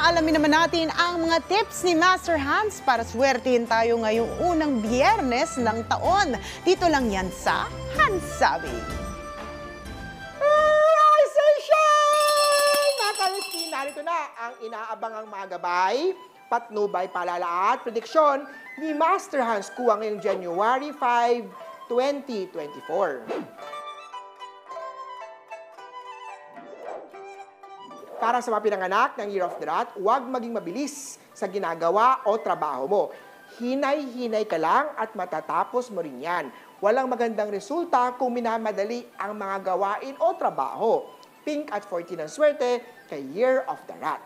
Alamin naman natin ang mga tips ni Master Hans para swertihin tayo ngayong unang biyernes ng taon. Dito lang yan sa Hansabi. Narito na ang inaabangang mga gabay, patnubay, palala at prediksyon ni Master Hans Kua ngayong January 5, 2024. Para sa mga pinanganak ng Year of the Rat, huwag maging mabilis sa ginagawa o trabaho mo. Hinay-hinay ka lang at matatapos mo rin yan. Walang magandang resulta kung minamadali ang mga gawain o trabaho. Pink at 14 ang swerte kay Year of the Rat.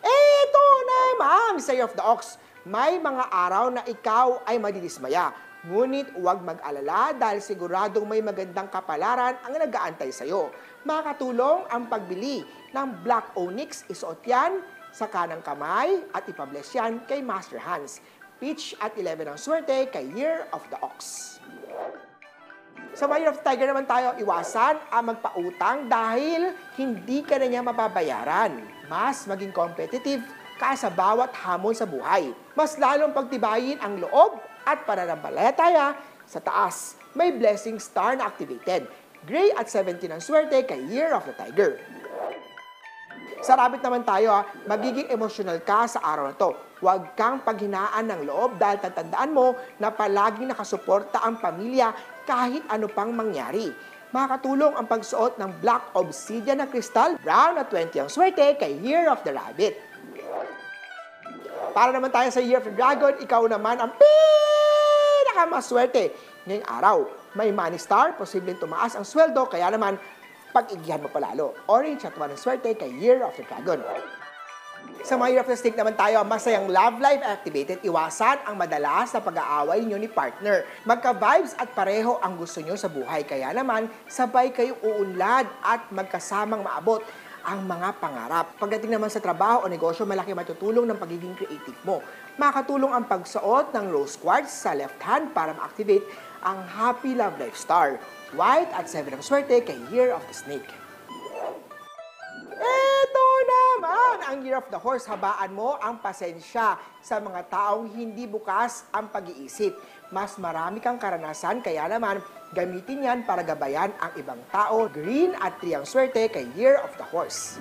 Ito naman sa Year of the Ox. May mga araw na ikaw ay madidismaya. Ngunit huwag mag-alala dahil siguradong may magandang kapalaran ang nag-aantay sa iyo. Makakatulong ang pagbili ng Black Onyx. Isuot yan sa kanang kamay at ipabless yan kay Master Hans. Peach at 11 ang swerte kay Year of the Ox. Sa Year of the Tiger naman tayo, iwasan ang magpautang dahil hindi ka na niya mababayaran. Mas maging competitive ka sa bawat hamon sa buhay. Mas lalong pagtibayin ang loob at pananampalataya sa taas. May blessing star na activated. Gray at 17 ang swerte kay Year of the Tiger. Sa Rabbit naman tayo, magiging emotional ka sa araw na to. Huwag kang paghinaan ng loob dahil tatandaan mo na palaging nakasuporta ang pamilya kahit ano pang mangyari. Makakatulong ang pagsuot ng Black Obsidian na kristal, brown at 20 ang swerte kay Year of the Rabbit. Para naman tayo sa Year of the Dragon, ikaw naman ang pinakamaswerte ngayong araw. May money star, posibleng tumaas ang sweldo, kaya naman pag-igihan mo palalo. Orange at 1 ang swerte kay Year of the Dragon. Sa mga Year of the Snake naman tayo, masayang love life activated. Iwasan ang madalas na pag-aaway nyo ni partner. Magka-vibes at pareho ang gusto nyo sa buhay. Kaya naman, sabay kayong uunlad at magkasamang maabot ang mga pangarap. Pagdating naman sa trabaho o negosyo, malaki matutulong ng pagiging creative mo. Makakatulong ang pagsuot ng rose quartz sa left hand para ma-activate ang Happy Love Life Star. White at 7 ang swerte kay Year of the Snake. Ito naman ang Year of the Horse. Habaan mo ang pasensya sa mga taong hindi bukas ang pag-iisip. Mas marami kang karanasan, kaya naman gamitin yan para gabayan ang ibang tao. Green at 3 ang swerte kay Year of the Horse.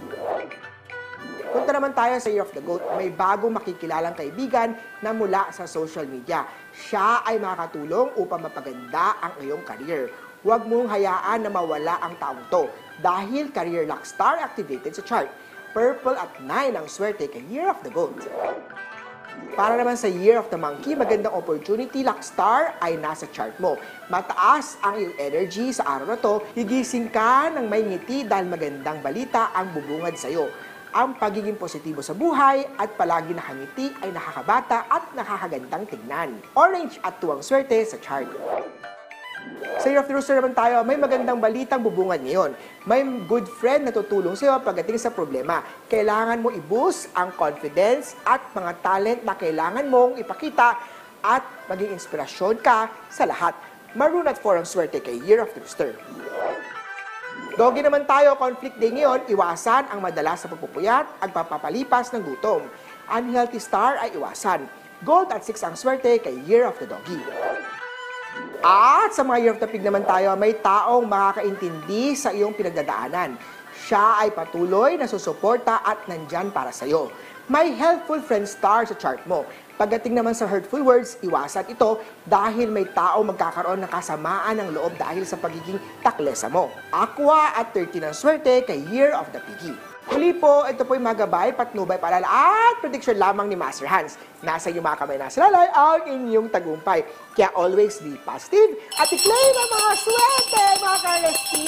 Punta naman tayo sa Year of the Goat. May bagong makikilalang kaibigan na mula sa social media. Siya ay makakatulong upang mapaganda ang iyong career. Huwag mong hayaan na mawala ang taong to dahil career luck star activated sa chart. Purple at 9 ang swerte kay Year of the Goat. Para naman sa Year of the Monkey, magandang opportunity luck star ay nasa chart mo. Mataas ang iyong energy sa araw na to, higising ka ng may ngiti dahil magandang balita ang bubungad sa iyo. Ang pagiging positibo sa buhay at palagi nakangiti ay nakakabata at nakakagandang tignan. Orange at 2 ang swerte sa chart. Sa Year of the Rooster naman tayo, may magandang balitang bubungad ngayon. May good friend na tutulong sa iyo pagdating sa problema. Kailangan mo i-boost ang confidence at mga talent na kailangan mong ipakita at maging inspirasyon ka sa lahat. Maroon at 4 ang swerte kay Year of the Rooster. Doggy naman tayo, conflict day ngayon, iwasan ang madalas na pagpupuyat at papapalipas ng gutom. Unhealthy star ay iwasan. Gold at 6 ang swerte kay Year of the Doggy. At sa mga Year of the Pig naman tayo, may taong makakaintindi sa iyong pinagdadaanan. Siya ay patuloy na susuporta at nandyan para sa iyo. May helpful friend star sa chart mo. Pagdating naman sa hurtful words, iwasan ito dahil may tao magkakaroon ng kasamaan ng loob dahil sa pagiging taklesa mo. Aqua at 13 ang swerte kay Year of the Piggy. Huli po, ito po yung mga gabay, patnubay, palala at prediction lamang ni Master Hans. Nasa inyong mga kamay, nasa lalay ang inyong tagumpay. Kaya always be positive at i-claim ang mga swerte, mga ka-Resti!